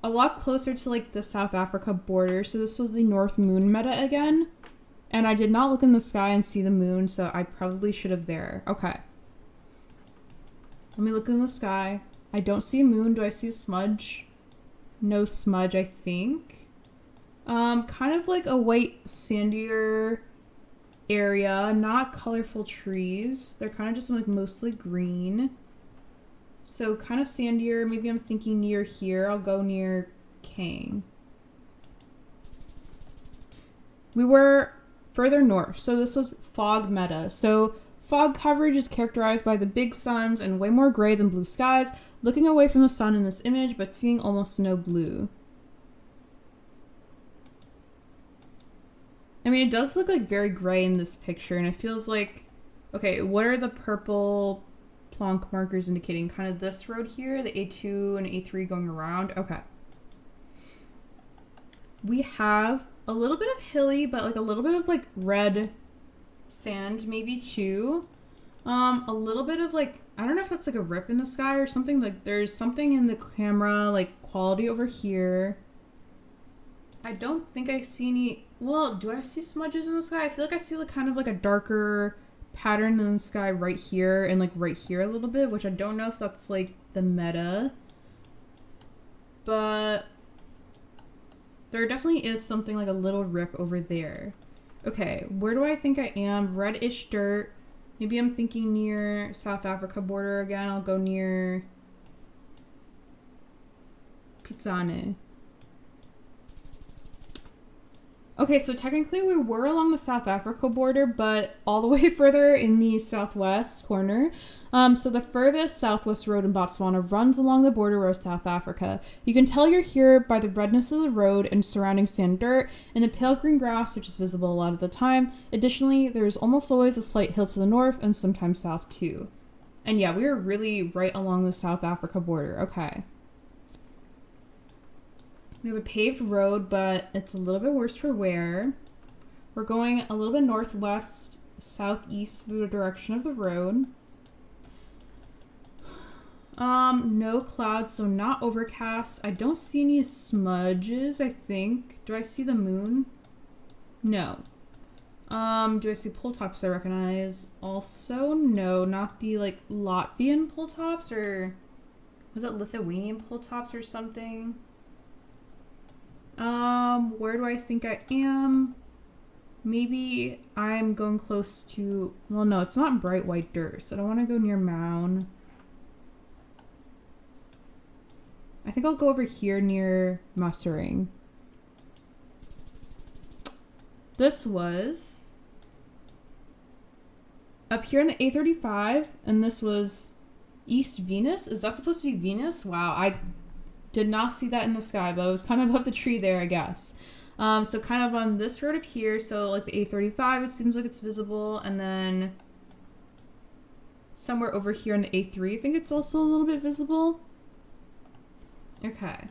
a lot closer to like the South Africa border. So this was the North Moon meta again. And I did not look in the sky and see the moon, so I probably should have there. Okay. Let me look in the sky. I don't see a moon. Do I see a smudge? No smudge, I think. Kind of like a white sandier area, not colorful trees. They're kind of just like mostly green. So kind of sandier. Maybe I'm thinking near here. I'll go near Kane. We were further north. So this was fog meta. So fog coverage is characterized by the big suns and way more gray than blue skies, looking away from the sun in this image, but seeing almost no blue. I mean, it does look like very gray in this picture, and it feels like, okay, what are the purple plonk markers indicating? Kind of this road here, the A2 and A3 going around. Okay. We have a little bit of hilly, but like a little bit of like red sand maybe too. A little bit of like, I don't know if that's like a rip in the sky or something. Like there's something in the camera like quality over here. I don't think I see any, well, do I see smudges in the sky? I feel like I see like kind of like a darker pattern in the sky right here and like right here a little bit, which I don't know if that's like the meta, but there definitely is something like a little rip over there. Okay, where do I think I am? Reddish dirt. Maybe I'm thinking near South Africa border again. I'll go near Pitsane. Okay, so technically we were along the South Africa border, but all the way further in the southwest corner. So the furthest southwest road in Botswana runs along the border of South Africa. You can tell you're here by the redness of the road and surrounding sand dirt and the pale green grass, which is visible a lot of the time. Additionally, there's almost always a slight hill to the north and sometimes south too. And yeah, we were really right along the South Africa border. Okay. We have a paved road, but it's a little bit worse for wear. We're going a little bit northwest, southeast through the direction of the road. No clouds, so not overcast. I don't see any smudges, I think. Do I see the moon? No. Do I see pole tops I recognize? Also, no, not the like Latvian pole tops, or was it Lithuanian pole tops or something? Where do I think I am? Maybe I'm going close to, well, no, it's not bright white dirt, so I don't want to go near Mound. I think I'll go over here near Mustering. This was up here in the A35, and this was East Venus. Is that supposed to be Venus? Wow, I did not see that in the sky, but it was kind of up the tree there, I guess. So kind of on this road up here, so like the A35, it seems like it's visible, and then somewhere over here in the A3, I think it's also a little bit visible. Okay.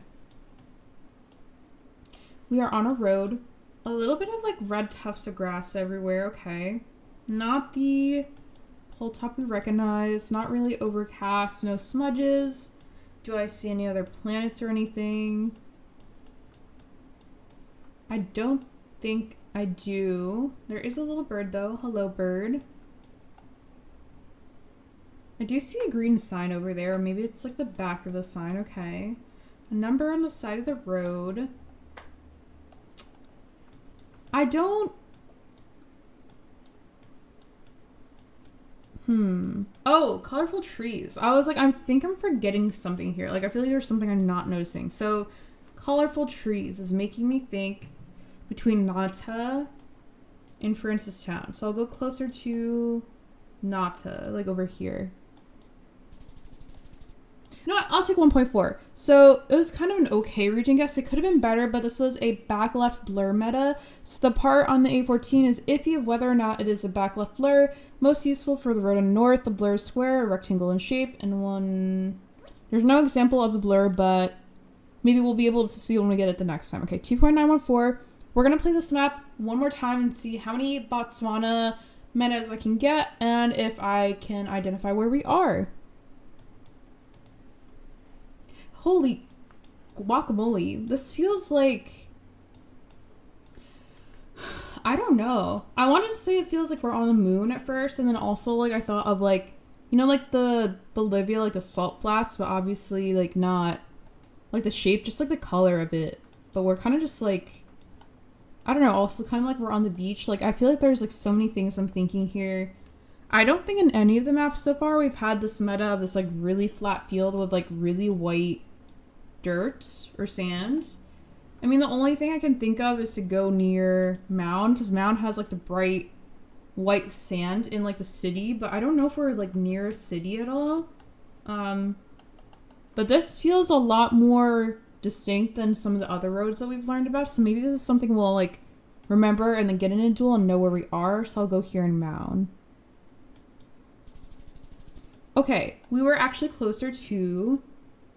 We are on a road A little bit of like red tufts of grass everywhere. Okay. Not the whole top we recognize. Not really overcast. No smudges. Do I see any other planets or anything? I don't think I do. There is a little bird though. Hello, bird. I do see a green sign over there. Or maybe it's like the back of the sign. Okay. A number on the side of the road. I don't... Oh, colorful trees. I was like, I think I'm forgetting something here. Like, I feel like there's something I'm not noticing. So, colorful trees is making me think between Nata and Francistown. So I'll go closer to Nata, like over here. You know what? I'll take 1.4. So it was kind of an okay region guess. It could have been better, but this was a back left blur meta. So the part on the A14 is iffy of whether or not it is a back left blur. Most useful for the road in the north. The blur is square, rectangle in shape, and one... There's no example of the blur, but maybe we'll be able to see when we get it the next time. Okay, 2.914. We're going to play this map one more time and see how many Botswana metas I can get and if I can identify where we are. Holy guacamole. This feels like... I don't know. I wanted to say it feels like we're on the moon at first, and then also like I thought of like, you know, like the Bolivia, like the salt flats, but obviously like not like the shape, just like the color of it. But we're kind of just like, I don't know, also kind of like we're on the beach. Like I feel like there's like so many things I'm thinking here. I don't think in any of the maps so far we've had this meta of this like really flat field with like really white dirt or sand. I mean, the only thing I can think of is to go near Mound, because Mound has like the bright white sand in like the city, but I don't know if we're like near a city at all. But this feels a lot more distinct than some of the other roads that we've learned about, so maybe this is something we'll like remember and then get in a duel and know where we are. So I'll go here in Mound. Okay, we were actually closer to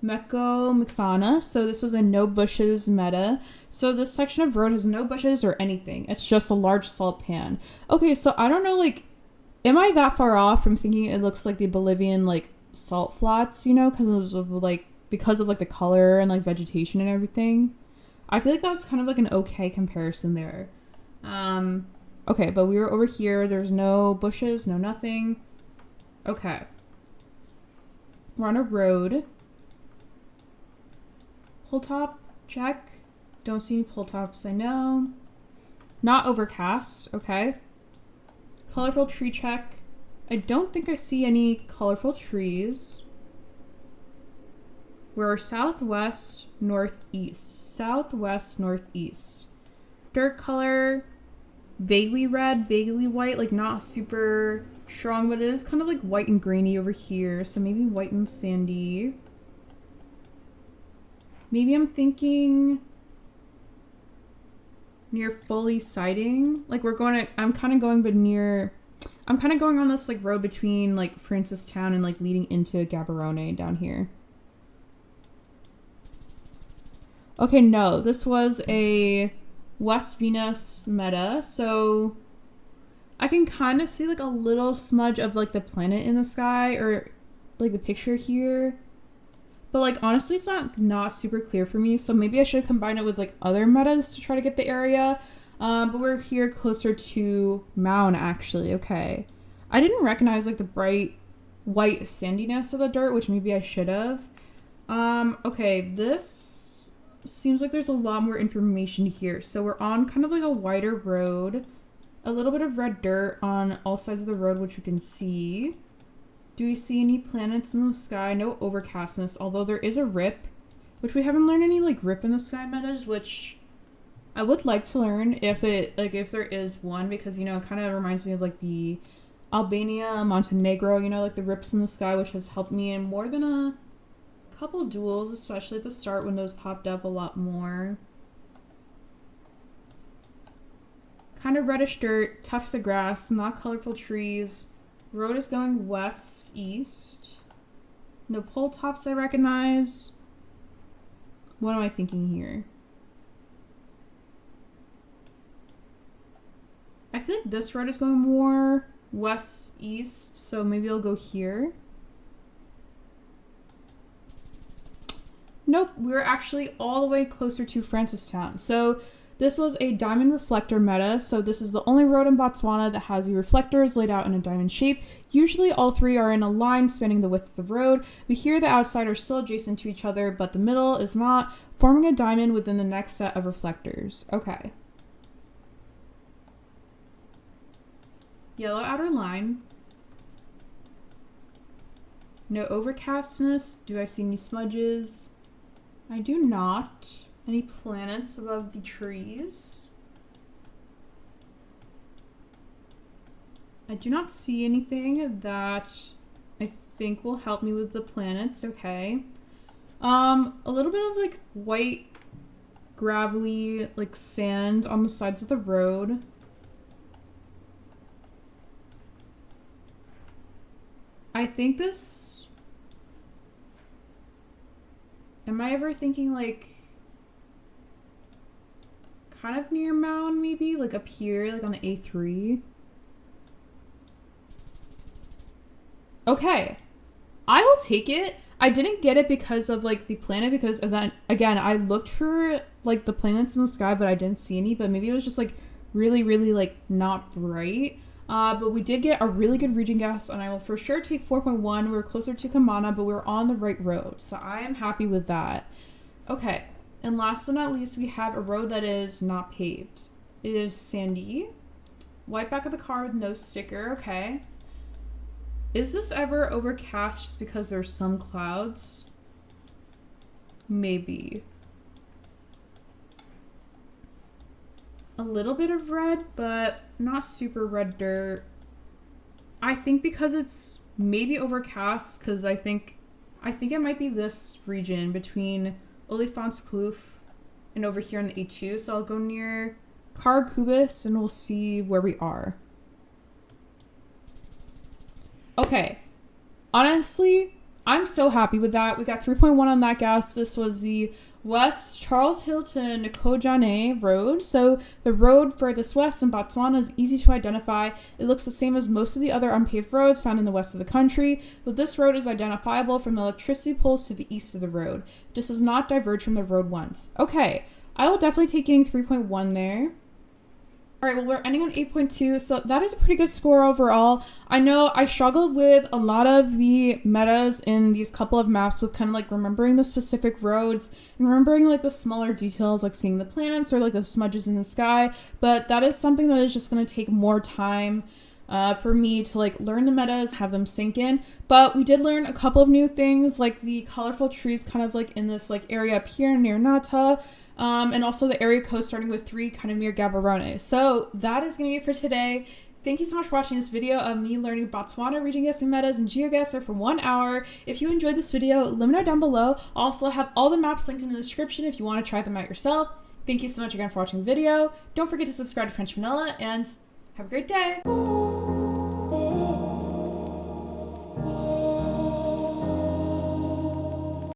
Meko Mixana, so this was a no bushes meta. So this section of road has no bushes or anything. It's just a large salt pan. Okay, so I don't know, like, am I that far off from thinking it looks like the Bolivian, like, salt flats, you know, because of like the color and like vegetation and everything? I feel like that was kind of like an okay comparison there. Okay, but we were over here. There's no bushes, no nothing. Okay. We're on a road. Pull top, check. Don't see any pull tops, I know. Not overcast, okay. Colorful tree check. I don't think I see any colorful trees. We're southwest, northeast. Southwest, northeast. Dirt color, vaguely red, vaguely white, like not super strong, but it is kind of like white and grainy over here. So maybe white and sandy. Maybe I'm thinking near Foley Siding. Like I'm kind of going on this like road between like Francistown and like leading into Gaborone down here. Okay, no, this was a West Venus meta. So I can kind of see like a little smudge of like the planet in the sky or like the picture here. But, like, honestly, it's not super clear for me. So maybe I should combine it with, like, other metas to try to get the area. But we're here closer to Mound, actually. Okay. I didn't recognize, like, the bright white sandiness of the dirt, which maybe I should have. Okay, this seems like there's a lot more information here. So we're on kind of, like, a wider road. A little bit of red dirt on all sides of the road, which we can see. Do we see any planets in the sky? No overcastness, although there is a rip, which we haven't learned any like rip in the sky metas, which I would like to learn if there is one, because, you know, it kind of reminds me of like the Albania, Montenegro, you know, like the rips in the sky, which has helped me in more than a couple duels, especially at the start when those popped up a lot more. Kind of reddish dirt, tufts of grass, not colorful trees. Road is going west-east. No pole tops I recognize. What am I thinking here? like this road is going more west-east, so maybe I'll go here. Nope, we're actually all the way closer to Francistown. So this was a diamond reflector meta, so this is the only road in Botswana that has the reflectors laid out in a diamond shape. Usually all three are in a line spanning the width of the road, but here the outside are still adjacent to each other, but the middle is not, forming a diamond within the next set of reflectors. Okay. Yellow outer line. No overcastness. Do I see any smudges? I do not. Any planets above the trees? I do not see anything that I think will help me with the planets. Okay. A little bit of like white gravelly like sand on the sides of the road. I think this... Am I ever thinking like kind of near Mound maybe? Like up here, like on the A3? Okay. I will take it. I didn't get it because of like the planet, because of that. Again, I looked for like the planets in the sky, but I didn't see any, but maybe it was just like really, really like not bright. But we did get a really good region guess, and I will for sure take 4.1. We're closer to Kamana, but we're on the right road, so I am happy with that. Okay, and last but not least, we have a road that is not paved. It is sandy. White back of the car with no sticker. Okay. Is this ever overcast just because there's some clouds? Maybe. A little bit of red, but not super red dirt. I think because it's maybe overcast, because I think it might be this region between Olifantskloof and over here on the A2. So I'll go near Karagubis and we'll see where we are. Okay. Honestly, I'm so happy with that. We got 3.1 on that guess. This was the West Charles Hilton Kojane Road. So the road furthest west in Botswana is easy to identify. It looks the same as most of the other unpaved roads found in the west of the country, but this road is identifiable from the electricity poles to the east of the road. This does not diverge from the road once. Okay, I will definitely take getting 3.1 there. All right, well, we're ending on 8.2, so that is a pretty good score overall. I know I struggled with a lot of the metas in these couple of maps with kind of like remembering the specific roads and remembering like the smaller details, like seeing the planets or like the smudges in the sky, but that is something that is just going to take more time for me to like learn the metas, have them sink in. But we did learn a couple of new things, like the colorful trees kind of like in this like area up here near Nata. And also the area code starting with 3 kind of near Gaborone. So that is going to be it for today. Thank you so much for watching this video of me learning Botswana region guessing metas and Geoguessr for 1 hour. If you enjoyed this video, let me know down below. I'll also have all the maps linked in the description if you want to try them out yourself. Thank you so much again for watching the video. Don't forget to subscribe to French Vanilla and have a great day.